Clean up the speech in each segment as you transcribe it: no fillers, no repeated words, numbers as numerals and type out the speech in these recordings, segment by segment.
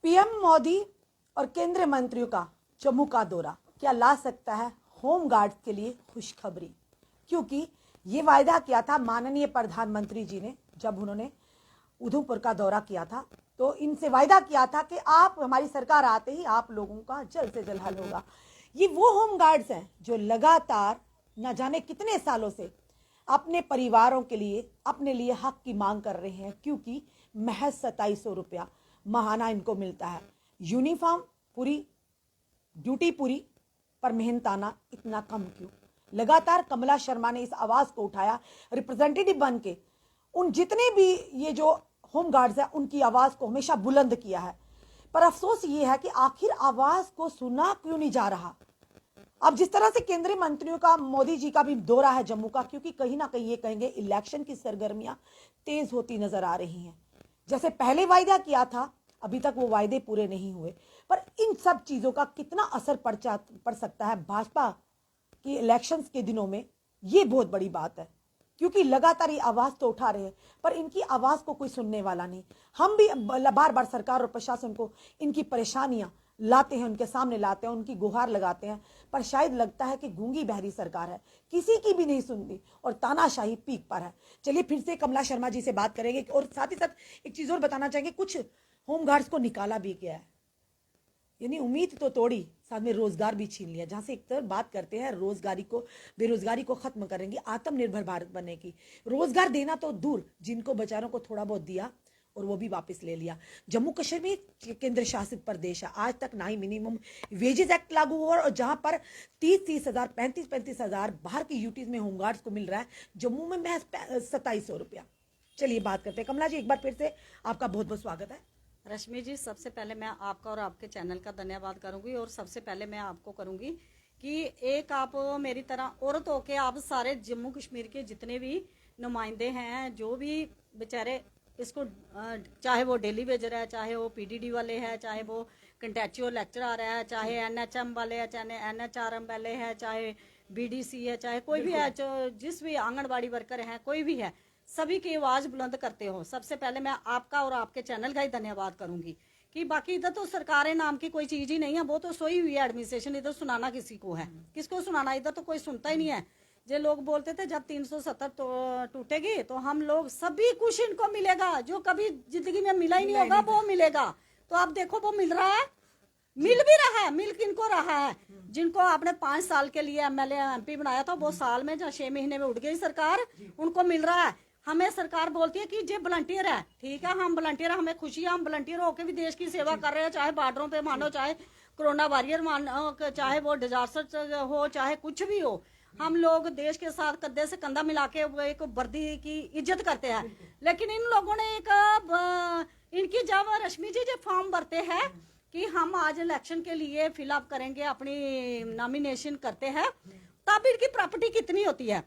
PM Modi और केंद्रीय मंत्रियों का जम्मू का दौरा क्या ला सकता है होम गार्ड्स के लिए खुशखबरी, क्योंकि ये वायदा किया था माननीय प्रधानमंत्री जी ने जब उन्होंने उधमपुर का दौरा किया था। तो इनसे वायदा किया था कि आप हमारी सरकार आते ही आप लोगों का जल्द से जल्द हल होगा। ये वो होम गार्ड्स हैं जो लगातार न जाने कितने सालों से अपने परिवारों के लिए अपने लिए हक की मांग कर रहे हैं, क्योंकि महज 2700 रुपया महाना इनको मिलता है। यूनिफॉर्म पूरी, ड्यूटी पूरी, पर मेहनताना इतना कम क्यों? लगातार कमला शर्मा ने इस आवाज को उठाया, रिप्रेजेंटेटिव बन के उन जितने भी ये जो होम गार्ड्स हैं उनकी आवाज को हमेशा बुलंद किया है। पर अफसोस ये है कि आखिर आवाज को सुना क्यों नहीं जा रहा। अब जिस तरह से केंद्रीय मंत्रियों का, मोदी जी का भी दौरा है जम्मू का, क्योंकि कहीं ना कहीं ये कहेंगे इलेक्शन की सरगर्मियां तेज होती नजर आ रही हैं। जैसे पहले वायदा किया था, अभी तक वो वायदे पूरे नहीं हुए। पर इन सब चीजों का कितना असर पड़ सकता है भाजपा की इलेक्शंस के दिनों में, ये बहुत बड़ी बात है। क्योंकि लगातार ये आवाज तो उठा रहे हैं पर इनकी आवाज को कोई सुनने वाला नहीं। हम भी बार बार सरकार और प्रशासन को इनकी परेशानियां लाते हैं, उनके सामने लाते हैं, उनकी गुहार लगाते हैं, पर शायद लगता है कि गूंगी बहरी सरकार है, किसी की भी नहीं सुनती और तानाशाही पीक पर है। चलिए फिर से कमला शर्मा जी से बात करेंगे और साथ ही साथ एक चीज और बताना चाहेंगे, कुछ होमगार्ड्स को निकाला भी गया है, यानी उम्मीद तो तोड़ी, साथ में रोजगार भी छीन लिया। जहां से एक तरफ बात करते हैं रोजगारी को, बेरोजगारी को खत्म करेंगे, आत्मनिर्भर भारत बनने की, रोजगार देना तो दूर, जिनको बेचारों को थोड़ा बहुत दिया और वो भी वापस ले लिया। जम्मू कश्मीर केंद्र शासित प्रदेश है, आज तक ना ही मिनिमम वेजेस एक्ट लागू हुआ और जहां पर 30-30 हजार, 35-35 हजार बाहर की यूटीज में होमगार्ड्स को मिल रहा है, जम्मू में महज 2700 रुपया। चलिए बात करते हैं। कमला जी, एक बार फिर से आपका बहुत बहुत स्वागत है। रश्मि जी, सबसे पहले मैं आपका और आपके चैनल का धन्यवाद करूंगी और सबसे पहले मैं आपको करूंगी कि एक आप मेरी तरह औरत होके आप सारे जम्मू कश्मीर के जितने भी नुमाइंदे हैं, जो भी बेचारे इसको चाहे वो डेली वेजर है, चाहे वो पीडीडी वाले हैं, चाहे वो कंटेक्चुअल लेक्चरर है, चाहे एनएचएम वाले हैं, चाहे एनएचआरएम वाले हैं, चाहे बीडीसी है, चाहे कोई भी है, जिस भी आंगनबाड़ी वर्कर हैं, कोई भी है, सभी की आवाज बुलंद करते हो। सबसे पहले मैं आपका और आपके चैनल का ही धन्यवाद करूंगी कि बाकी इधर तो सरकारें नाम की कोई चीज ही नहीं है, वो तो सोई हुई है एडमिनिस्ट्रेशन। इधर सुनाना किसी को है, किसको सुनाना? इधर तो कोई सुनता ही नहीं है। जो लोग बोलते थे जब 370 टूटेगी तो हम लोग सभी कुछ इनको मिलेगा, जो कभी जिंदगी में मिला ही नहीं होगा वो मिलेगा। तो आप देखो वो मिल रहा है, मिल भी रहा है। मिल किनको रहा है? जिनको आपने 5 साल के लिए एमएलए एमपी बनाया था, वो साल में या 6 महीने में उठ गई सरकार, उनको मिल रहा है। हमें सरकार बोलती है कि ये वॉलंटियर है, ठीक है, हम वॉलंटियर, हमें खुशी है, हम वॉलंटियर होकर भी देश की सेवा कर रहे हैं, चाहे बॉर्डरों पे मानो, चाहे कोरोना वॉरियर मानो, चाहे वो डिजास्टर हो, चाहे कुछ भी हो, हम लोग देश के साथ कंधे से कंधा मिला के एक वर्दी की इज्जत करते हैं। लेकिन इन लोगों ने इनकी जब रश्मि जी जब फॉर्म भरते हैं कि हम आज इलेक्शन के लिए फिलअप करेंगे, अपनी नॉमिनेशन करते हैं, तब इनकी प्रॉपर्टी कितनी होती है।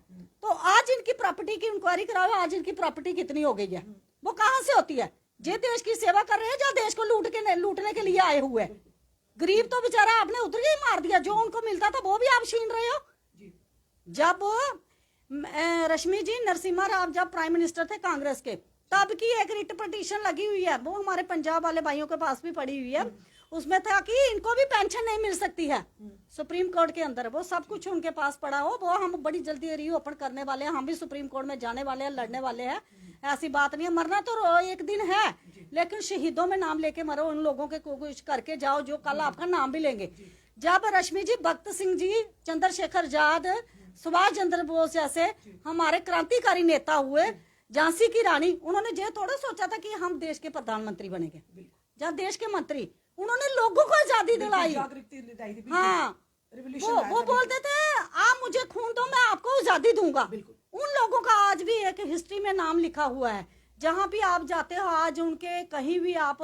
तो आज इनकी प्रॉपर्टी की इंक्वायरी कराओ, आज इनकी प्रॉपर्टी कितनी हो गई है, वो कहां से होती है? जे देश की सेवा कर रहे हैं, जो देश को लूटने के लिए आए हुए। गरीब तो बेचारा आपने उधर ही मार दिया, जो उनको मिलता था वो भी आप छीन रहे हो। जब रश्मि जी, नरसिम्हा राव जब प्राइम मिनिस्टर थे कांग्रेस के, तब की एक रिट पिटीशन लगी हुई है, वो हमारे पंजाब वाले भाइयों के पास भी पड़ी हुई है। उसमें था कि इनको भी पेंशन नहीं मिल सकती है, सुप्रीम कोर्ट के अंदर वो सब कुछ उनके पास पड़ा हो। वो हम बड़ी जल्दी रीओपन करने वाले हैं, हम भी सुप्रीम कोर्ट में जाने वाले हैं, लड़ने वाले हैं। ऐसी बात नहीं है, मरना तो एक दिन है, लेकिन शहीदों में नाम लेके मरो, उन लोगों के कुछ करके जाओ जो कल आपका नाम भी लेंगे। जब रश्मि जी, भगत सिंह जी, चंद्रशेखर आजाद, सुभाष चंद्र बोस जैसे हमारे क्रांतिकारी नेता हुए, झांसी की रानी, उन्होंने ये थोड़ा सोचा था कि हम देश के प्रधानमंत्री बनेंगे। जब देश के मंत्री, उन्होंने लोगों को आजादी दिलाई। हाँ, वो बोलते थे आप मुझे खून दो, मैं आपको आजादी दूंगा। उन लोगों का आज भी एक हिस्ट्री में नाम लिखा हुआ है। जहां भी आप जाते हो, आज उनके कहीं भी आप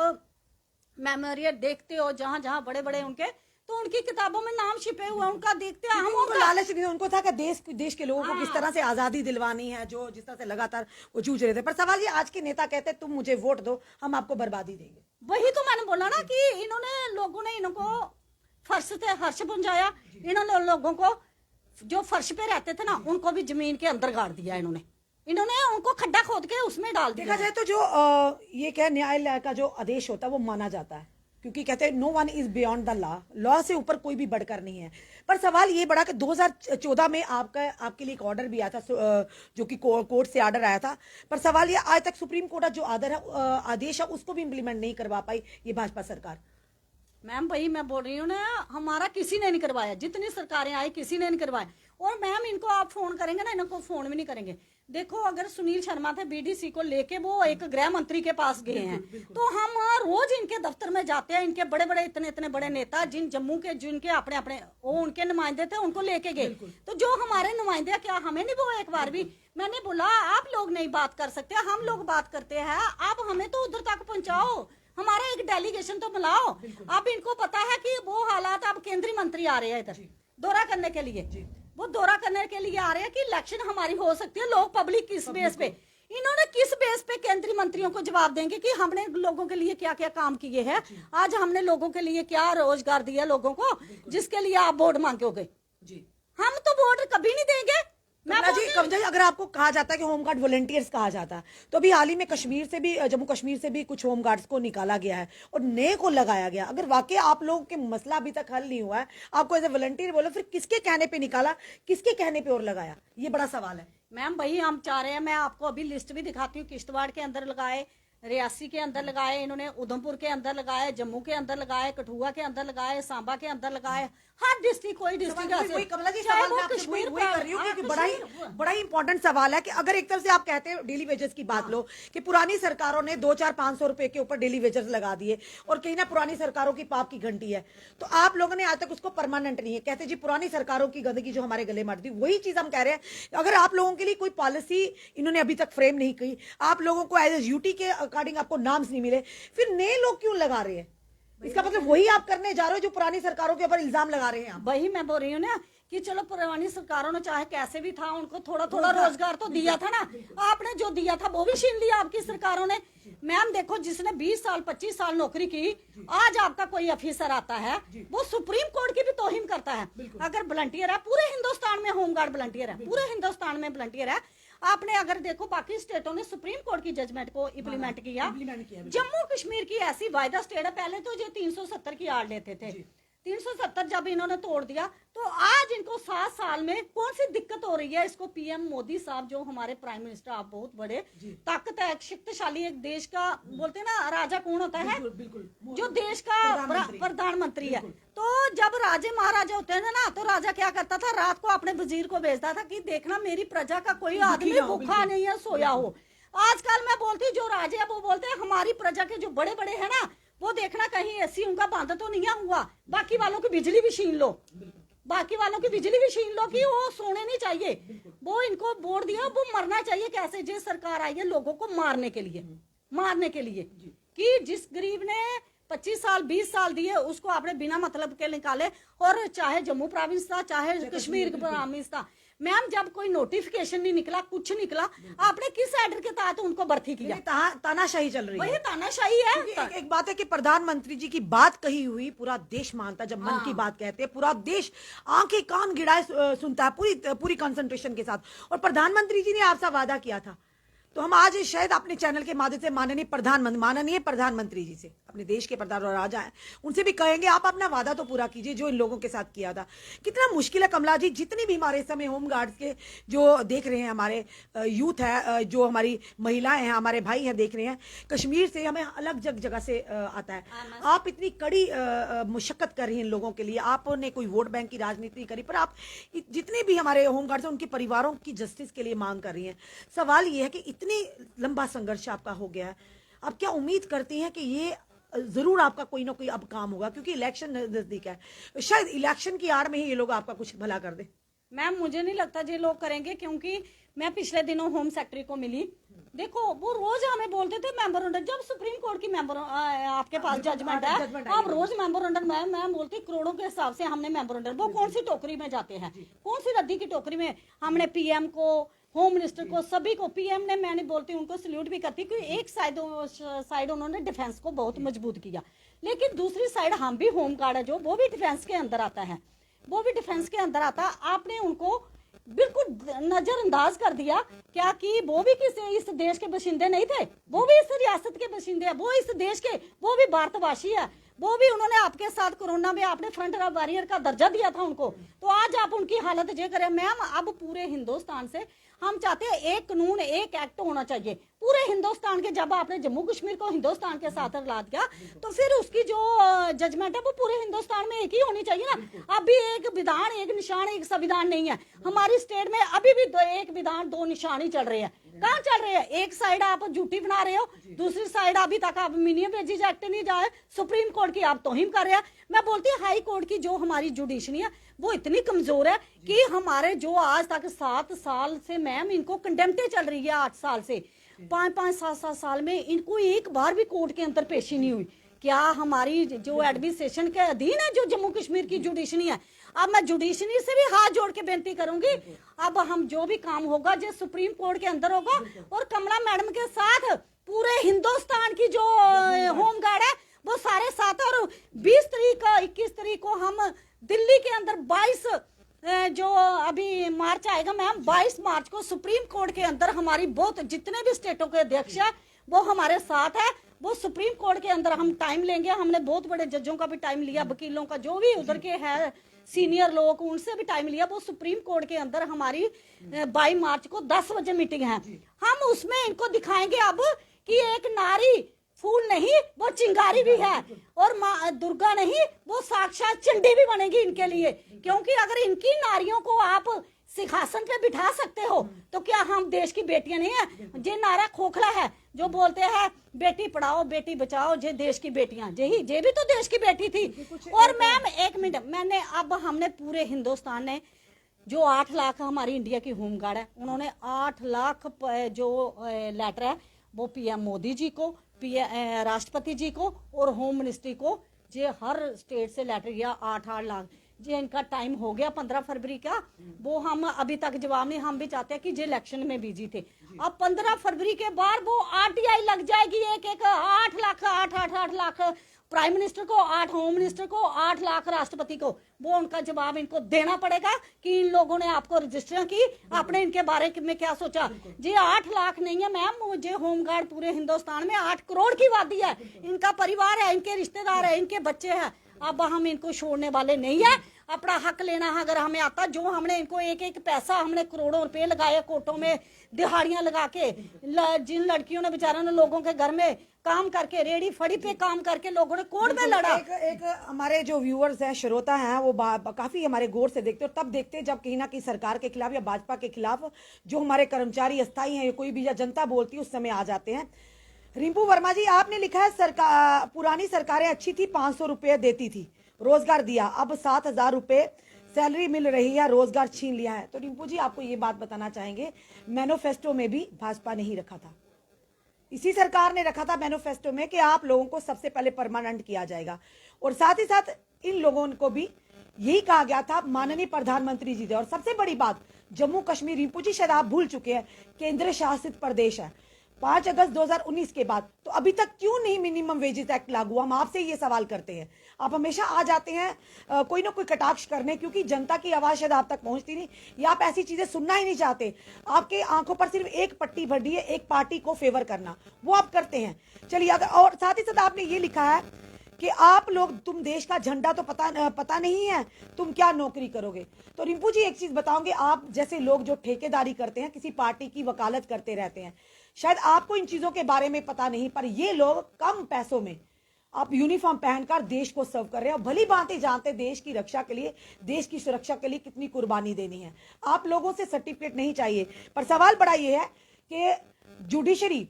मेमोरियल देखते हो, जहां जहां बड़े बड़े उनके, तो उनकी किताबों में नाम छिपे हुए, उनका देखते हैं। हम उनको लालच नहीं, उनको था कि देश के लोगों को किस तरह से आजादी दिलवानी है, जो जिस तरह से लगातार वो जूझ रहे थे। पर सवाल ये, आज के नेता कहते तुम मुझे वोट दो, हम आपको बर्बादी देंगे। वही तो मैंने बोला ना कि इन्होंने, लोगों ने इनको फर्श से हर्ष पहुंचाया। इन्होंने लोगों को जो फर्श पे रहते थे ना, उनको भी जमीन के अंदर गाड़ दिया। इन्होंने उनको खड्डा खोद के उसमें डाल दिया। देखा जाए तो जो ये क्या न्यायालय का जो आदेश होता है वो माना जाता है, क्योंकि कहते हैं no one is beyond the law, law से ऊपर कोई भी बढ़कर नहीं है। पर सवाल ये बड़ा कि 2014 में आपके लिए एक ऑर्डर भी आया था, जो कि कोर्ट से ऑर्डर आया था, पर सवाल ये आज तक सुप्रीम कोर्ट का जो आर्डर है, आदेश है, उसको भी इम्प्लीमेंट नहीं करवा पाई ये भाजपा सरकार। मैम भाई मैं बोल रही हूँ ना, हमारा किसी ने नहीं करवाया, जितनी सरकारें आई किसी ने नहीं करवाया। और मैम इनको आप फोन करेंगे ना, इनको फोन भी नहीं करेंगे। देखो अगर सुनील शर्मा थे बीडीसी को लेके वो एक गृह मंत्री के पास गए हैं, तो हम रोज इनके दफ्तर में जाते हैं। इनके बड़े बड़े इतने बड़े नेता जिन जम्मू के जिनके अपने अपने वो उनके नुमाइंदे थे, उनको लेके गए। तो जो हमारे नुमाइंदे क्या हमें नहीं वो एक बार भी, मैंने बोला आप लोग नहीं बात कर सकते, हम लोग बात करते हैं, आप हमें तो उधर तक पहुंचाओ, हमारा एक डेलीगेशन तो बुलाओ। अब इनको पता है कि वो हालात, अब केंद्रीय मंत्री आ रहे हैं इधर दौरा करने के लिए, वो दौरा करने के लिए आ रहे हैं कि इलेक्शन हमारी हो सकती है, लोग पब्लिक किस बेस पे, इन्होंने किस बेस पे केंद्रीय मंत्रियों को जवाब देंगे कि हमने लोगों के लिए क्या क्या काम किए हैं, आज हमने लोगों के लिए क्या रोजगार दिया लोगों को, जिसके लिए आप वोट मांगोगे। हम तो वोट कभी नहीं देंगे। कमला जी, अगर आपको कहा जाता है कि होमगार्ड वॉलंटियर्स कहा जाता है, तो अभी हाल ही में कश्मीर से भी, जम्मू कश्मीर से भी कुछ होमगार्ड्स को निकाला गया है और नए को लगाया गया। अगर वाकई आप लोगों के मसला अभी तक हल नहीं हुआ है, आपको एज ए वॉलंटियर बोलो, फिर किसके कहने पे निकाला, किसके कहने पे और लगाया, ये बड़ा सवाल है। मैम भाई हम चाह रहे हैं, मैं आपको अभी लिस्ट भी दिखाती हूँ, किश्तवाड़ के अंदर लगाए, रियासी के अंदर लगाए, इन्होंने उधमपुर के अंदर लगाए, जम्मू के अंदर लगाए, कठुआ के अंदर लगाए, सांबा के अंदर लगाए, हर डिस्ट्रिक्ट कोई डिस्ट्रिक्ट। कमला जी सवाल मैं आपसे वही कर रही हूँ, क्योंकि बड़ा ही इंपॉर्टेंट सवाल है कि अगर एक तरफ से आप कहते हैं डेली वेजेस की बात लो कि पुरानी सरकारों ने 200-400-500 रुपए के ऊपर डेली वेजेस लगा दिए और कहीं ना पुरानी सरकारों की पाप की घंटी है, तो आप लोगों ने आज तक उसको परमानेंट नहीं है, कहते जी पुरानी सरकारों की गंदगी जो हमारे गले मारती, वही चीज हम कह रहे हैं। अगर आप लोगों के लिए कोई पॉलिसी इन्होंने अभी तक फ्रेम नहीं की, आप लोगों को एज ए ड्यूटी के अकॉर्डिंग आपको नाम्स नहीं मिले, फिर नए लोग क्यों लगा रहे हैं? इसका मतलब वही आप करने जा रहे हो जो पुरानी सरकारों के ऊपर इल्जाम लगा रहे हैं आप। वही मैं बोल रही हूँ ना कि चलो पुरानी सरकारों ने चाहे कैसे भी था, उनको थोड़ा थोड़ा रोजगार तो दिया था ना, आपने जो दिया था वो भी छीन लिया आपकी सरकारों ने। मैम देखो, जिसने 20 साल 25 साल नौकरी की, आज आपका कोई अफिसर आता है वो सुप्रीम कोर्ट की भी तौहीन करता है। अगर वॉलंटियर है, पूरे हिंदुस्तान में होमगार्ड वॉलंटियर है, पूरे हिंदुस्तान में वॉलंटियर है। आपने अगर देखो बाकी स्टेटों ने सुप्रीम कोर्ट की जजमेंट को इम्प्लीमेंट किया, जम्मू कश्मीर की ऐसी वायदा स्टेट है, पहले तो ये 370 की आड़ लेते थे, 370 जब इन्होंने तोड़ दिया, तो आज इनको 7 साल में कौन सी दिक्कत हो रही है? इसको पीएम मोदी साहब जो हमारे प्राइम मिनिस्टर, आप बहुत बड़े ताकत है, शक्तिशाली, एक देश का बोलते हैं ना राजा कौन होता है, जो देश का प्रधानमंत्री है। तो जब राजे महाराजा होते हैं ना, तो राजा क्या करता था, रात को अपने वजीर को भेजता था कि देखना मेरी प्रजा का कोई आदमी भूखा नहीं है, सोया हो। आजकल मैं बोलती हूँ जो राजे है वो बोलते हैं हमारी प्रजा के जो बड़े बड़े है ना, वो देखना कहीं ऐसी उनका बंद तो नहीं हुआ, बाकी वालों की बिजली भी छीन लो, बाकी वालों की बिजली भी छीन लो, कि वो सोने नहीं चाहिए, वो इनको बोर्ड दिया, वो मरना चाहिए। कैसे? जे सरकार आई है लोगों को मारने के लिए, कि जिस गरीब ने 25 साल 20 साल दिए उसको आपने बिना मतलब के निकाले, और चाहे जम्मू प्रोविंस था चाहे कश्मीर प्रोविंस था। मैम जब कोई नोटिफिकेशन नहीं निकला, कुछ निकला, आपने किस आर्डर के तहत उनको भर्ती किया? तानाशाही चल रही है, वही तानाशाही है। एक बात है कि प्रधानमंत्री जी की बात कही हुई पूरा देश मानता है, जब मन की बात कहते हैं पूरा देश आंखें कान गिड़ाए सुनता है पूरी कंसंट्रेशन के साथ, और प्रधानमंत्री जी ने आपसे वादा किया था। तो हम आज शायद अपने चैनल के माध्यम से माननीय प्रधानमंत्री जी से, अपने देश के प्रधान और राजा हैं, उनसे भी कहेंगे आप अपना वादा तो पूरा कीजिए जो इन लोगों के साथ किया था। कितना मुश्किल है कमला जी, जितनी भी हमारे समय होमगार्ड्स के जो देख रहे हैं, हमारे यूथ है, जो हमारी महिलाएं हैं, हमारे भाई हैं, देख रहे हैं, कश्मीर से हमें अलग जगह से आता है, आप इतनी कड़ी मुशक्कत कर रही हैं इन लोगों के लिए, आपने कोई वोट बैंक की राजनीति करी, पर आप जितने भी हमारे होमगार्ड्स हैं उनके परिवारों की जस्टिस के लिए मांग कर रही हैं। सवाल ये है कि इतनी लंबा संघर्ष आपका हो गया है, आप क्या उम्मीद करती हैं कि ये जरूर आपका कोई ना कोई अब काम होगा, क्योंकि इलेक्शन नजदीक है, शायद इलेक्शन की आड़ में ही ये लोग आपका कुछ भला कर दे? मैम मुझे नहीं लगता ये लोग करेंगे, क्योंकि मैं पिछले दिनों होम सेक्रेटरी को मिली, देखो वो रोज हमें बोलते थे मेमोरेंडम, जब सुप्रीम कोर्ट की आपके पास जजमेंट है, आप रोज मेमोरेंडम, मैं बोलती करोड़ों के हिसाब से हमने मेमोरेंडम, वो कौन सी टोकरी में जाते हैं, कौन सी रद्दी की टोकरी में? हमने पीएम को, होम मिनिस्टर को, सभी को, पीएम ने, मैं नहीं बोलती उनको सल्यूट भी करती, क्योंकि एक साइड उन्होंने डिफेंस को बहुत मजबूत किया, लेकिन दूसरी साइड हम भी होम गार्ड है जो, वो भी डिफेंस के अंदर आता है, वो भी डिफेंस के अंदर आता है। आपने उनको बिल्कुल नजरअंदाज कर दिया। क्या कि वो भी किसी इस देश के बशिंदे नहीं थे, वो भी इस रियासत के बशिंदे हैं, वो इस देश के, वो भी भारतवासी है, वो भी उन्होंने आपके साथ कोरोना में आपने फ्रंट वॉरियर का दर्जा दिया था उनको, तो आज आप उनकी हालत ये करें। मैम अब पूरे हिंदुस्तान से हम चाहते हैं एक कानून, एक एक्ट होना चाहिए पूरे हिंदुस्तान के। जब आपने जम्मू कश्मीर को हिंदुस्तान के साथ रला दिया तो फिर उसकी जो जजमेंट है वो पूरे हिंदुस्तान में एक ही होनी चाहिए ना। अभी एक विधान, एक निशान, एक संविधान नहीं है हमारी स्टेट में, अभी भी एक विधान, दो निशान ही चल रहे हैं। कहाँ चल रहे हैं? एक साइड आप झूठी बना रहे हो, दूसरी साइड अभी तक आप मिनिमम वेजेज एक्ट नहीं जाए, सुप्रीम कोर्ट की आप तौहीन कर रहे हैं। मैं बोलती हूँ हाई कोर्ट की जो हमारी जुडिशरी है वो इतनी कमजोर है कि हमारे जो आज तक 7 साल से मैम इनको कंडेम्प्टे चल रही है, 8 साल से 5-5, 7-7 साल में इनको एक बार भी कोर्ट के अंदर पेशी नहीं हुई। क्या हमारी जो एडमिनिस्ट्रेशन के अधीन है जो जम्मू कश्मीर की जुडिशरी है? अब मैं जुडिशरी से भी हाथ जोड़ के बेनती करूंगी, अब हम जो भी काम होगा जो सुप्रीम कोर्ट के अंदर होगा, और कमला मैडम के साथ पूरे हिंदुस्तान की जो होम गार्ड है वो सारे साथ, और 20 तारीख 21 तारीख को हम दिल्ली के अंदर 22 जो अभी मार्च आएगा मैम, 22 मार्च को सुप्रीम कोर्ट के अंदर हमारी बहुत जितने भी स्टेटों के अध्यक्ष है वो हमारे साथ है। वो सुप्रीम कोर्ट के अंदर हम टाइम लेंगे, हमने बहुत बड़े जजों का भी टाइम लिया, वकीलों का, जो भी उधर के है सीनियर लोग उनसे भी टाइम लिया। वो सुप्रीम कोर्ट के अंदर हमारी 22 मार्च को 10 बजे मीटिंग है। हम उसमें इनको दिखाएंगे अब कि एक नारी फूल नहीं वो चिंगारी भी है, और माँ दुर्गा नहीं वो साक्षात चंडी भी बनेगी इनके लिए। क्योंकि अगर इनकी नारियों को आप सिंहासन पे बिठा सकते हो तो क्या हम देश की बेटियां नहीं है? जे नारा खोखला है जो बोलते हैं बेटी पढ़ाओ बेटी बचाओ, जे देश की बेटियां, जे भी तो देश की बेटी थी। और मैम एक मिनट, मैंने अब हमने पूरे हिंदुस्तान ने जो 8 लाख हमारी इंडिया की होम गार्ड है, उन्होंने 8 लाख जो लेटर है वो पीएम मोदी जी को, राष्ट्रपति जी को और होम मिनिस्ट्री को, जे हर स्टेट से लेटर गया 8-8 लाख। जे इनका टाइम हो गया 15 फरवरी का, वो हम अभी तक जवाब नहीं। हम भी चाहते हैं कि जे इलेक्शन में बिजी थे, अब 15 फरवरी के बाद वो आरटीआई लग जाएगी, एक 8 लाख 8 लाख प्राइम मिनिस्टर को, 8 होम मिनिस्टर को, 8 लाख राष्ट्रपति को। वो उनका जवाब इनको देना पड़ेगा कि इन लोगों ने आपको रजिस्टर की, आपने इनके बारे में क्या सोचा। जी 8 लाख नहीं है मैम, मुझे होम गार्ड पूरे हिंदुस्तान में 8 करोड़ की आबादी है, इनका परिवार है, इनके रिश्तेदार है, इनके बच्चे हैं। अब हम इनको छोड़ने वाले नहीं है। अपना हक लेना अगर हमें आता, जो हमने इनको एक पैसा हमने करोड़ों रुपए लगाए कोर्टों में दिहाड़ियां लगा के, जिन लड़कियों ने बेचारों ने लोगों के घर में काम करके, रेडी फड़ी पे काम करके लोगों ने कोर्ट में लड़ा। एक हमारे जो व्यूअर्स हैं, श्रोता हैं, वो काफी हमारे गौर से देखते, और तब देखते हैं जब कहीं ना कहीं सरकार के खिलाफ या भाजपा के खिलाफ जो हमारे कर्मचारी अस्थायी हैं, कोई भी जनता बोलती है, उस समय आ जाते हैं। रिंपू वर्मा जी, आपने लिखा है सरकार, पुरानी सरकारें अच्छी थी, 500 रुपए देती थी, रोजगार दिया, अब 7,000 रुपए सैलरी मिल रही है, रोजगार छीन लिया है। तो रिंपू जी आपको ये बात बताना चाहेंगे, मैनिफेस्टो में भी भाजपा ने ही रखा था, इसी सरकार ने रखा था मैनिफेस्टो में कि आप लोगों को सबसे पहले परमानेंट किया जाएगा, और साथ ही साथ इन लोगों को भी यही कहा गया था, माननीय प्रधानमंत्री जी थे। और सबसे बड़ी बात, जम्मू कश्मीर, रिंपू जी शायद आप भूल चुके हैं, केंद्र शासित प्रदेश है। 5 अगस्त 2019 के बाद तो अभी तक क्यों नहीं मिनिमम वेजेस एक्ट लागू? हम आपसे ये सवाल करते हैं। आप हमेशा आ जाते हैं कोई ना कोई कटाक्ष करने, क्योंकि जनता की आवाज शायद आप तक पहुंचती नहीं, या आप ऐसी चीजें सुनना ही नहीं चाहते। आपके आंखों पर सिर्फ एक पट्टी भरी है, एक पार्टी को फेवर करना, वो आप करते हैं। चलिए, और साथ ही साथ आपने ये लिखा है कि आप लोग, तुम देश का झंडा तो पता नहीं है, तुम क्या नौकरी करोगे। तो रिंपू जी एक चीज बताओगे, आप जैसे लोग जो ठेकेदारी करते हैं, किसी पार्टी की वकालत करते रहते हैं, शायद आपको इन चीजों के बारे में पता नहीं, पर ये लोग कम पैसों में आप यूनिफॉर्म पहनकर देश को सर्व कर रहे हैं, और भली भांति जानते देश की रक्षा के लिए, देश की सुरक्षा के लिए कितनी कुर्बानी देनी है। आप लोगों से सर्टिफिकेट नहीं चाहिए, पर सवाल बड़ा ये है कि जुडिशरी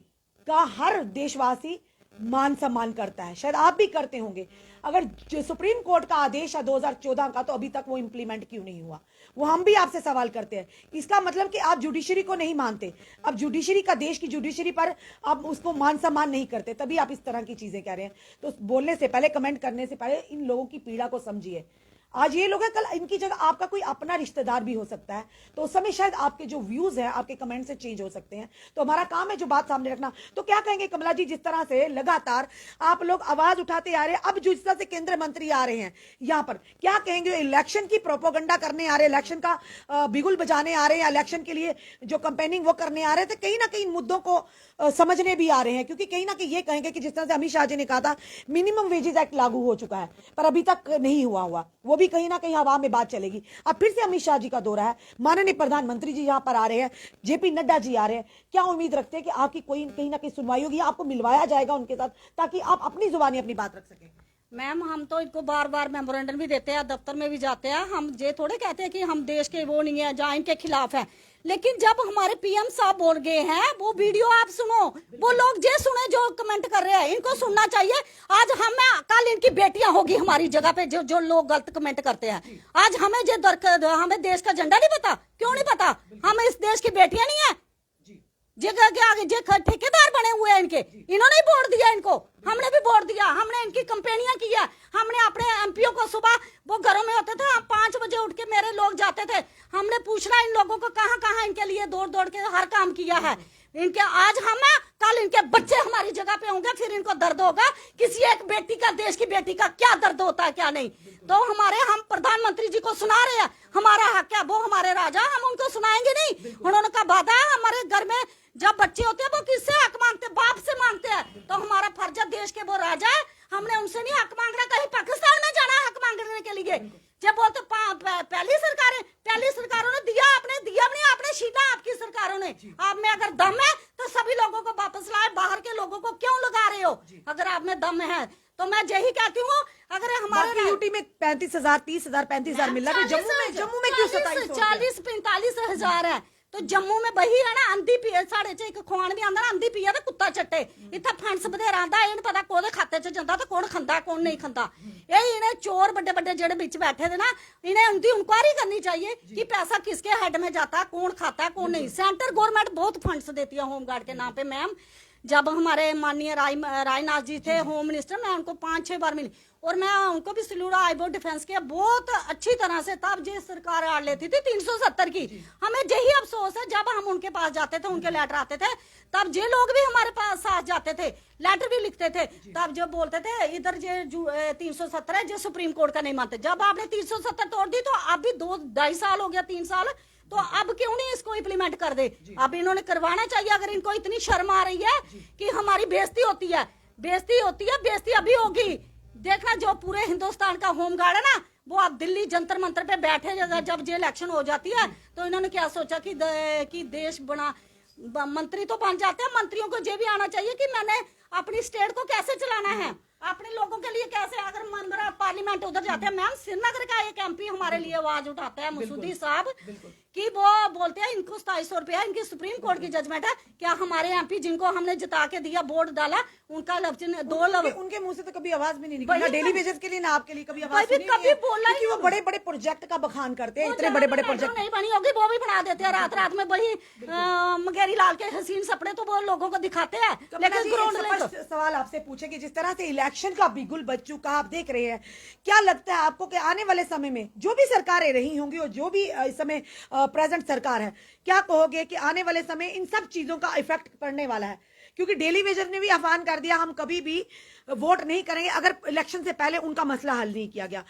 का हर देशवासी मान सम्मान करता है, शायद आप भी करते होंगे। अगर सुप्रीम कोर्ट का आदेश है 2014 का, तो अभी तक वो इंप्लीमेंट क्यों नहीं हुआ? वो हम भी आपसे सवाल करते हैं। इसका मतलब कि आप जुडिशरी को नहीं मानते, अब जुडिशरी का, देश की जुडिशरी पर आप उसको मान सम्मान नहीं करते, तभी आप इस तरह की चीजें कह रहे हैं। तो बोलने से पहले, कमेंट करने से पहले इन लोगों की पीड़ा को समझिए। आज ये लोग हैं, कल इनकी जगह आपका कोई अपना रिश्तेदार भी हो सकता है, तो उस समय शायद आपके जो व्यूज हैं आपके कमेंट से चेंज हो सकते हैं। तो हमारा काम है जो बात सामने रखना। तो क्या कहेंगे कमला जी, जिस तरह से लगातार आप लोग आवाज उठाते आ रहे हैं, अब जिस तरह से केंद्रीय मंत्री आ रहे हैं यहाँ पर, क्या कहेंगे? इलेक्शन की प्रोपोगंडा करने आ रहे हैं, इलेक्शन का बिगुल बजाने आ रहे हैं, इलेक्शन के लिए जो कंपेनिंग वो करने आ रहे थे, कहीं ना कहीं मुद्दों को समझने भी आ रहे हैं, क्योंकि कहीं ना कहीं ये कहेंगे कि जिस तरह से अमित शाह जी ने कहा था मिनिमम वेजेस एक्ट लागू हो चुका है पर अभी तक नहीं हुआ, वो भी कहीं ना कहीं हवा में बात चलेगी। अब फिर से अमित शाह जी का दौरा है, माननीय प्रधानमंत्री जी यहाँ पर आ रहे हैं, जेपी नड्डा जी आ रहे हैं, क्या उम्मीद रखते हैं कि आपकी कोई कहीं ना कहीं सुनवाई होगी, आपको मिलवाया जाएगा उनके साथ ताकि आप अपनी जुबानी अपनी बात रख सकें? मैम हम तो इनको बार बार मेमोरेंडम भी देते हैं, दफ्तर में भी जाते हैं, हम ये थोड़े कहते हैं कि हम देश के वो नहीं है जहाँ इनके खिलाफ है। लेकिन जब हमारे पीएम साहब बोल गए हैं, वो वीडियो आप सुनो, वो लोग जे सुने जो कमेंट कर रहे हैं, इनको सुनना चाहिए। आज हमें कल इनकी बेटियां होगी हमारी जगह पे, जो लोग गलत कमेंट करते हैं। आज हमें हमें देश का झंडा नहीं पता, क्यों नहीं पता? हम इस देश की बेटियां नहीं है? जगह के आगे जो ठेकेदार बने हुए हैं इनके, इन्होंने ही वोट दिया इनको, हमने भी वोट दिया, हमने इनकी कंपेनियां की है, हमने अपने एमपीओ को सुबह वो घरों में होते थे, हम 5 बजे उठ के मेरे लोग जाते थे, हमने पूछना इन लोगों को कहाँ कहाँ इनके लिए दौड़ दौड़ के हर काम किया है इनके। आज हम कल इनके बच्चे हमारी जगह पे होंगे, फिर इनको दर्द होगा किसी एक बेटी का, देश की बेटी का क्या दर्द होता है क्या नहीं। तो हम प्रधानमंत्री जी को सुना रहे हैं, हमारा हक है, वो हमारे राजा, हम उनको सुनाएंगे नहीं। उन्होंने कहा वादा है, हमारे घर में जब बच्चे होते हैं वो किससे हक मांगते हैं? बाप से मांगते हैं। तो हमारा फर्ज है, देश के वो राजा है, हमने उनसे नहीं हक मांगना। कहीं पाकिस्तान में जाना हक मांगने के लिए? जब बोलते पहली सरकारों ने दिया, आपने दिया नहीं, आपने छीना आपकी सरकारों ने। आप में अगर दम है तो सभी लोगों को वापस लाए, बाहर के लोगों को क्यों लगा रहे हो? अगर आप में दम है तो मैं यही कहती हूँ, अगर हमारे यूटी में 35,000 30,000 35,000 मिल रहा है, जम्मू में क्यों 40-45 हजार है? तो जम्मू में वही है ना, अंधी पी साढ़े च एक खुआन भी आंदा, अंधी पिया तो कुत्ता चट्टे। इतना फंड्स बथेरा आंदा, इन पता कोदे खाते च जांदा तो कौन खंदा कौन नहीं खंदा। यही इन्हें चोर बड़े बड़े जेड़े बीच बैठे थे ना, इन्हें उनकी इंक्वायरी करनी चाहिए कि पैसा किसके हेड में जाता है, कौन खाता है कौन नहीं। सेंट्रल गवर्नमेंट बहुत फंड्स देती है होमगार्ड के नाम पे। मैम जब हमारे माननीय राजनाथ जी थे होम मिनिस्टर, मैं उनको 5-6 बार मिली और मैं उनको भी सल्यूट आईबो डिफेंस किया बहुत अच्छी तरह से। तब जो सरकार आड़ लेती थी 370 की, हमें यही अफसोस है जब हम उनके पास जाते थे, उनके लेटर आते थे, तब जे लोग भी हमारे पास साथ जाते थे, लेटर भी लिखते थे, तब जो बोलते थे इधर जो 370 है जो सुप्रीम कोर्ट का नहीं मानते। जब आपने 370 तोड़ दी तो अब भी 2-2.5 साल हो गया, 3 साल, तो अब क्यों नहीं इसको इम्प्लीमेंट कर दे? अब इन्होंने करवाना चाहिए। अगर इनको इतनी शर्म आ रही है कि हमारी बेइज्जती होती है, बेइज्जती अभी होगी। देखना जो पूरे हिंदुस्तान का होमगार्ड है ना, वो अब दिल्ली जंतर मंतर पे बैठे, जब ये इलेक्शन हो जाती है तो इन्होंने क्या सोचा कि देश बना, मंत्री तो बन जाते हैं, मंत्रियों को ये भी आना चाहिए कि मैंने अपनी स्टेट को कैसे चलाना है, अपने लोगों के लिए कैसे। अगर मेंबर ऑफ पार्लियामेंट उधर जाते हैं, मैम श्रीनगर का एक एमपी हमारे लिए आवाज उठाता है, मसूदी साहब, कि वो बोलते हैं इनको 2700 रुपया, इनकी सुप्रीम कोर्ट की जजमेंट है, क्या हमारे एमपी जिनको हमने जिता के दिया, वोट डाला, उनका उनके मुंह से तो कभी आवाज भी नहीं निकली, डेली बेसिस के लिए ना आपके लिए कभी आवाज कभी बोला, क्योंकि वो बड़े बड़े प्रोजेक्ट का बखान करते हैं, इतने बड़े बड़े प्रोजेक्ट नहीं बनी होगी वो भी बना देते हैं रात में। वही मगेरी लाल के हसीन सपने तो वो लोगों को दिखाते हैं। लेकिन सवाल आपसे पूछे कि जिस तरह से इलेक्शन का बिगुल बज चुका आप देख रहे हैं, क्या लगता है आपको कि आने वाले समय में जो भी सरकारें रही होंगी और जो भी इस समय प्रेजेंट सरकार है, क्या कहोगे कि आने वाले समय इन सब चीजों का इफेक्ट पड़ने वाला है? क्योंकि डेली वेजर ने भी आह्वान कर दिया हम कभी भी वोट नहीं करेंगे अगर इलेक्शन से पहले उनका मसला हल नहीं किया गया।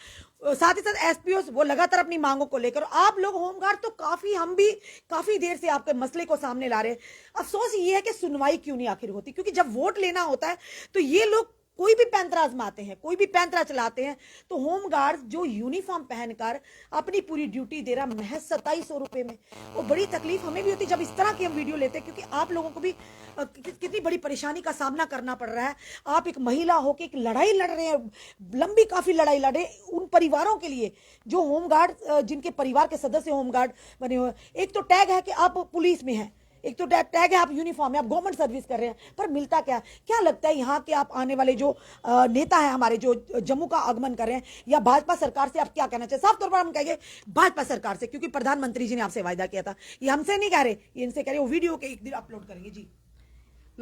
साथ ही साथ एसपीओ वो लगातार अपनी मांगों को लेकर, आप लोग होमगार्ड तो हम भी काफी देर से आपके मसले को सामने ला रहे हैं। अफसोस ये है कि सुनवाई क्यों नहीं आखिर होती, क्योंकि जब वोट लेना होता है तो ये लोग कोई भी पैंतरा आजमाते हैं, कोई भी पैंतरा चलाते हैं। तो होमगार्ड जो यूनिफॉर्म पहनकर अपनी पूरी ड्यूटी दे रहा महज 2700 रुपए में, वो बड़ी तकलीफ हमें भी होती है जब इस तरह की हम वीडियो लेते हैं, क्योंकि आप लोगों को भी कितनी बड़ी परेशानी का सामना करना पड़ रहा है। आप एक महिला होकर एक लड़ाई लड़ रहे हैं, लंबी काफी लड़ाई लड़े उन परिवारों के लिए जो होमगार्ड, जिनके परिवार के सदस्य होमगार्ड बने हुए। एक तो टैग है कि आप पुलिस में हैं, एक तो टैग है आप यूनिफॉर्म में, आप गवर्नमेंट सर्विस कर रहे हैं, पर मिलता क्या लगता है यहाँ के आप आने वाले जो नेता है हमारे, जो जम्मू का आगमन कर रहे हैं, या भाजपा सरकार से आप क्या कहना चाहिए? साफ तौर पर हम कहेंगे भाजपा सरकार से, क्योंकि प्रधानमंत्री जी ने आपसे वायदा किया था। ये हमसे नहीं कह रहे, ये इनसे कह रहे, वो वीडियो के एक दिन अपलोड करेंगे। जी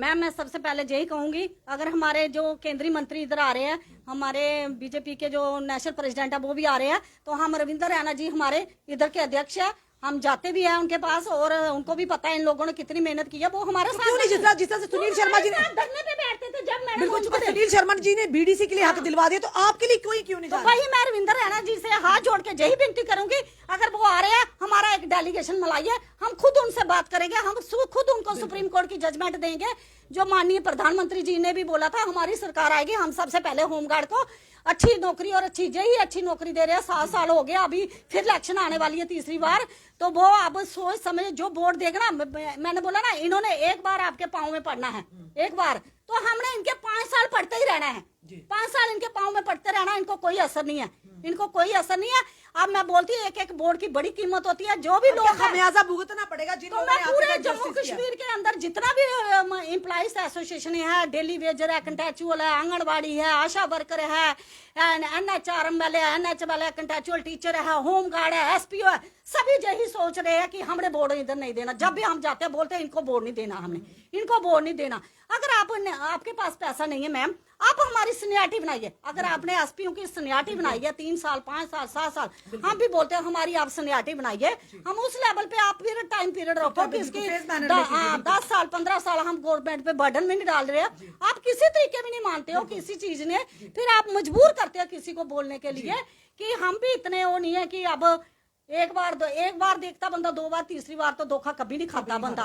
मैम मैं सबसे पहले यही कहूंगी, अगर हमारे जो केंद्रीय मंत्री इधर आ रहे हैं, हमारे बीजेपी के जो नेशनल प्रेसिडेंट है वो भी आ रहे हैं, तो हम रविंदर रैना जी हमारे इधर के अध्यक्ष है, हम जाते भी हैं उनके पास और उनको भी पता है इन लोगों ने कितनी मेहनत की है। वो हमारे साथ क्यों नहीं, जिस तरह से सुनील शर्मा जी ने धरने पे बैठते थे जब मैंने बिल्कुल, चूंकि सुनील शर्मा जी ने बीडीसी के लिए हक दिलवा दिया, तो आपके लिए क्यों नहीं तो जा रहे? भाई मैं रविंदर रैना जी से हाथ जोड़ के यही विनती करूंगी, अगर वो आ रहे हैं हमारा एक डेलीगेशन मिलाइए, हम खुद उनसे बात करेंगे, हम खुद उनको सुप्रीम कोर्ट की जजमेंट देंगे। जो माननीय प्रधानमंत्री जी ने भी बोला था हमारी सरकार आएगी, हम सबसे पहले होमगार्ड को अच्छी नौकरी और अच्छी नौकरी दे रहे हैं। 7 साल हो गए, अभी फिर इलेक्शन आने वाली है तीसरी बार, तो वो अब सोच समझ जो वोट देगा ना, मैंने बोला ना इन्होंने एक बार आपके पाँव में पड़ना है, एक बार, तो हमने इनके 5 साल पढ़ते ही रहना है, 5 साल इनके पाँव में पड़ते रहना, इनको कोई असर नहीं है, इनको कोई असर नहीं है। अब मैं बोलती हूँ एक एक वोट की बड़ी कीमत होती है, जो भी लोग खमियाजा भुगतना पड़ेगा जिन तो लोगों मैं ने पूरे आपके साथ जम्मू justice किया। कश्मीर के अंदर जितना भी एम्प्लॉइज एसोसिएशन है, डेली वेजर है, कंट्रेक्चुअल है, आंगनबाड़ी है, आशा वर्कर है, NHRM वाले, NH वाले, कंट्रेक्चुअल टीचर है, होम गार्ड है, SPO है, सभी यही सोच रहे हैं कि हमने बोर्ड इधर नहीं देना। जब भी हम जाते हैं बोलते हैं इनको बोर्ड नहीं देना, हमने इनको बोर्ड नहीं देना। अगर आपके पास पैसा नहीं है मैम, आप हमारी सीनियरिटी बनाइए। अगर आपने एसपीओ की सीनियरिटी बनाई है 3 साल, 5 साल, 7 साल, हम भी बोलते हैं हमारी आप सीनियरिटी बनाइए, हम उस लेवल पे आप फिर टाइम पीरियड रखो कि इसकी 10 साल 15 साल हम गवर्नमेंट पे बर्डन में नहीं डाल रहे हैं। आप किसी तरीके भी नहीं मानते हो किसी चीज ने, फिर आप मजबूर करते हो किसी को बोलने के लिए कि हम भी इतने वो नहीं है कि अब एक बार देखता बंदा, 2 बार, तीसरी बार तो धोखा कभी नहीं खाता बंदा।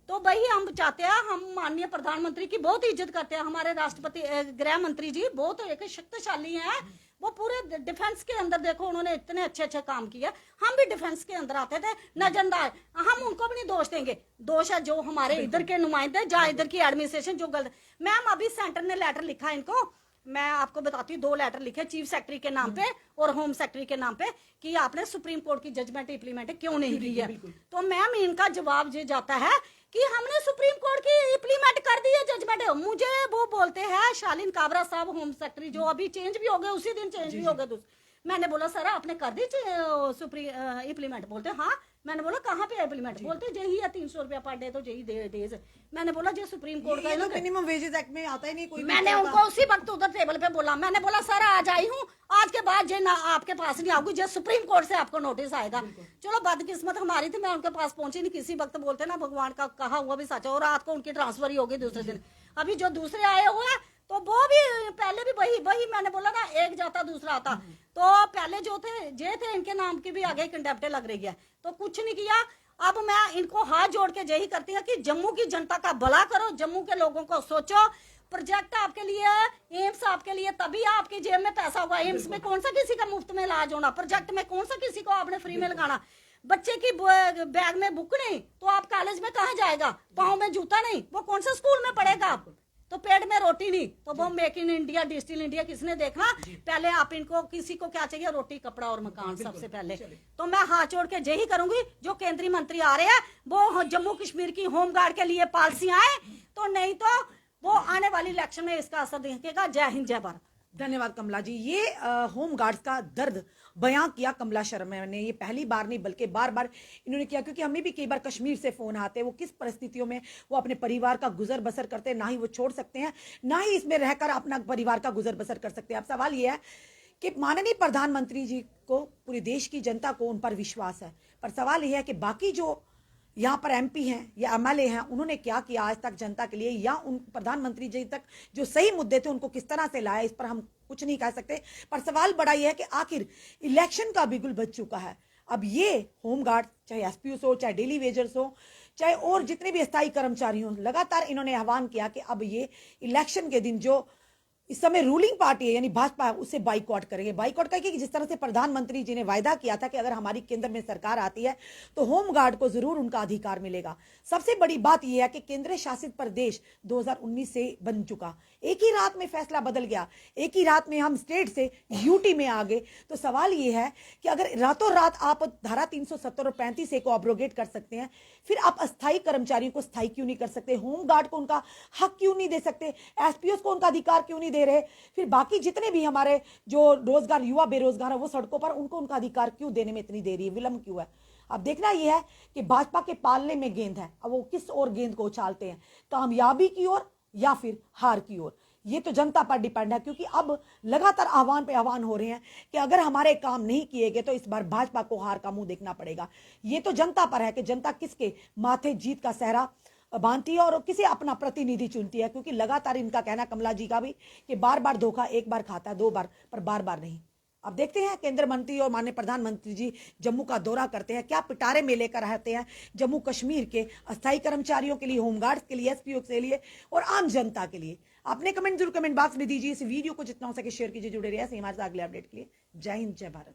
तो भाई हम चाहते हैं, हम माननीय प्रधानमंत्री की बहुत इज्जत करते हैं, हमारे राष्ट्रपति गृह मंत्री जी बहुत एक शक्तिशाली हैं, वो पूरे डिफेंस के अंदर देखो उन्होंने इतने अच्छे काम किए। हम भी डिफेंस के अंदर आते थे नजरअंदाज, हम उनको भी नहीं दोष देंगे, दोष है जो हमारे इधर के नुमाइंदे, जहाँ इधर की एडमिनिस्ट्रेशन जो गलत। मैम अभी सेंटर ने लेटर लिखा इनको, मैं आपको बताती हूँ, 2 लेटर लिखे चीफ सेक्रेटरी के नाम पे और होम सेक्रेटरी के नाम पे कि आपने सुप्रीम कोर्ट की जजमेंट इंप्लीमेंट क्यों नहीं की है। तो मैम इनका जवाब ये जाता है कि हमने सुप्रीम कोर्ट की इंप्लीमेंट कर दी है जजमेंट। मुझे वो बोलते हैं शालीन काबरा साहब होम सेक्रेटरी, जो अभी चेंज भी हो गए, उसी दिन चेंज भी हो गए। मैंने बोला सर आपने कर दी सुप्रीम इंप्लीमेंट? बोलते हाँ। मैंने बोला कहाँ पे इंप्लीमेंट? बोलते यही है 300 रुपया पर डे, तो यही डेज। मैंने बोला जो सुप्रीम कोर्ट का तो मिनिमम वेजेस एक्ट में आता ही नहीं कोई। मैंने उनको उसी वक्त उधर टेबल पे बोला, मैंने बोला सर आज आई हूँ, आज के बाद जे ना आपके पास नहीं आऊंगी, जो सुप्रीम कोर्ट से आपको नोटिस आएगा। चलो बदकिस्मत हमारी थी, मैं उनके पास पहुंची नहीं, किसी वक्त बोलते ना भगवान का कहा हुआ भी सच है, और रात को उनकी ट्रांसफर ही होगी दूसरे दिन। अभी जो दूसरे आए हुए हैं तो वो भी पहले भी वही मैंने बोला ना, एक जाता दूसरा आता। तो पहले जो थे इनके नाम की भी आगे कंडेप्ट लग रही है, तो कुछ नहीं किया। अब मैं इनको हाथ जोड़ के यही करती हूँ कि जम्मू की जनता का भला करो, जम्मू के लोगों को सोचो। प्रोजेक्ट आपके लिए, एम्स आपके लिए, तभी आपकी जेब में पैसा होगा। एम्स में कौन सा किसी का मुफ्त में इलाज होना, प्रोजेक्ट में कौन सा किसी को आपने फ्री में लगाना। बच्चे की बैग में बुक नहीं तो आप कॉलेज में कहाँ जाएगा, पाँव में जूता नहीं वो कौन सा स्कूल में पढ़ेगा आप, तो पेट में रोटी नहीं तो वो make in India digital India किसने देखा। पहले आप इनको किसी को क्या चाहिए, रोटी कपड़ा और मकान सबसे पहले। तो मैं हाथ जोड़ के यही करूंगी, जो केंद्रीय मंत्री आ रहे हैं वो जम्मू कश्मीर की होम गार्ड के लिए पॉलिसी आए, तो नहीं तो वो आने वाली इलेक्शन में इसका असर दिखेगा। जय हिंद जय भारत। धन्यवाद कमला जी। ये होम गार्ड्स का दर्द बयां किया कमला शर्मा ने, ये पहली बार नहीं बल्कि बार बार इन्होंने किया, क्योंकि हमें भी कई बार कश्मीर से फोन आते हैं, वो किस परिस्थितियों में वो अपने परिवार का गुजर बसर करते हैं, ना ही वो छोड़ सकते हैं, ना ही इसमें रहकर अपना परिवार का गुजर बसर कर सकते हैं। अब सवाल ये है कि माननीय प्रधानमंत्री जी को, पूरे देश की जनता को उन पर विश्वास है, पर सवाल यह है कि बाकी जो यहाँ पर MP हैं या MLA हैं, उन्होंने क्या किया आज तक जनता के लिए, या उन प्रधानमंत्री जी तक जो सही मुद्दे थे उनको किस तरह से लाया, इस पर हम कुछ नहीं कह सकते। पर सवाल बड़ा यह है कि आखिर इलेक्शन का बिगुल बज चुका है। अब ये होम गार्ड, चाहे SPO हो, चाहे डेली वेजर्स हो, चाहे और जितने भी अस्थायी कर्मचारी हों, लगातार इन्होंने आह्वान किया कि अब ये इलेक्शन के दिन जो इस समय रूलिंग पार्टी है यानी भाजपा, उससे बाइकआउट करेंगे। बाइकआउट करके कि जिस तरह से प्रधानमंत्री जी ने वायदा किया था कि अगर हमारी केंद्र में सरकार आती है तो होम गार्ड को जरूर उनका अधिकार मिलेगा। सबसे बड़ी बात यह है कि केंद्र शासित प्रदेश 2019 से बन चुका, एक ही रात में फैसला बदल गया, एक ही रात में हम स्टेट से UT में आ गए। तो सवाल यह है कि अगर रातों रात आप धारा 370 और 35 को अब्रोगेट कर सकते हैं, फिर आप अस्थायी कर्मचारियों को स्थायी क्यों नहीं कर सकते, होम गार्ड को उनका हक क्यों नहीं दे सकते, SPOs को उनका अधिकार क्यों नहीं दे रहे, फिर बाकी जितने भी हमारे जो रोजगार युवा बेरोजगार है वो सड़कों पर, उनको उनका अधिकार क्यों देने में इतनी देरी है, विलंब क्यों है। अब देखना यह है कि भाजपा के पालने में गेंद है, अब वो किस ओर गेंद को उछालते हैं, कामयाबी की ओर या फिर हार की ओर। ये तो जनता पर डिपेंड है, क्योंकि अब लगातार आह्वान पे आह्वान हो रहे हैं कि अगर हमारे काम नहीं किए गए तो इस बार भाजपा को हार का मुंह देखना पड़ेगा। ये तो जनता पर है कि जनता किसके माथे जीत का सहरा बांधती है और किसे अपना प्रतिनिधि चुनती है, क्योंकि लगातार इनका कहना, कमला जी का भी, कि बार बार धोखा एक बार खाता है, 2 बार, पर बार बार नहीं। अब देखते हैं केंद्र मंत्री और माननीय प्रधानमंत्री जी जम्मू का दौरा करते हैं, क्या पिटारे में लेकर रहते हैं जम्मू कश्मीर के अस्थायी कर्मचारियों के लिए, होमगार्ड्स के लिए, एसपीओ के लिए और आम जनता के लिए। आपने कमेंट जरूर कमेंट बॉक्स में दीजिए। इस वीडियो को जितना हो सके शेयर कीजिए। जुड़े रहिए हमारे साथ अगले अपडेट के लिए। जय हिंद, जय भारत।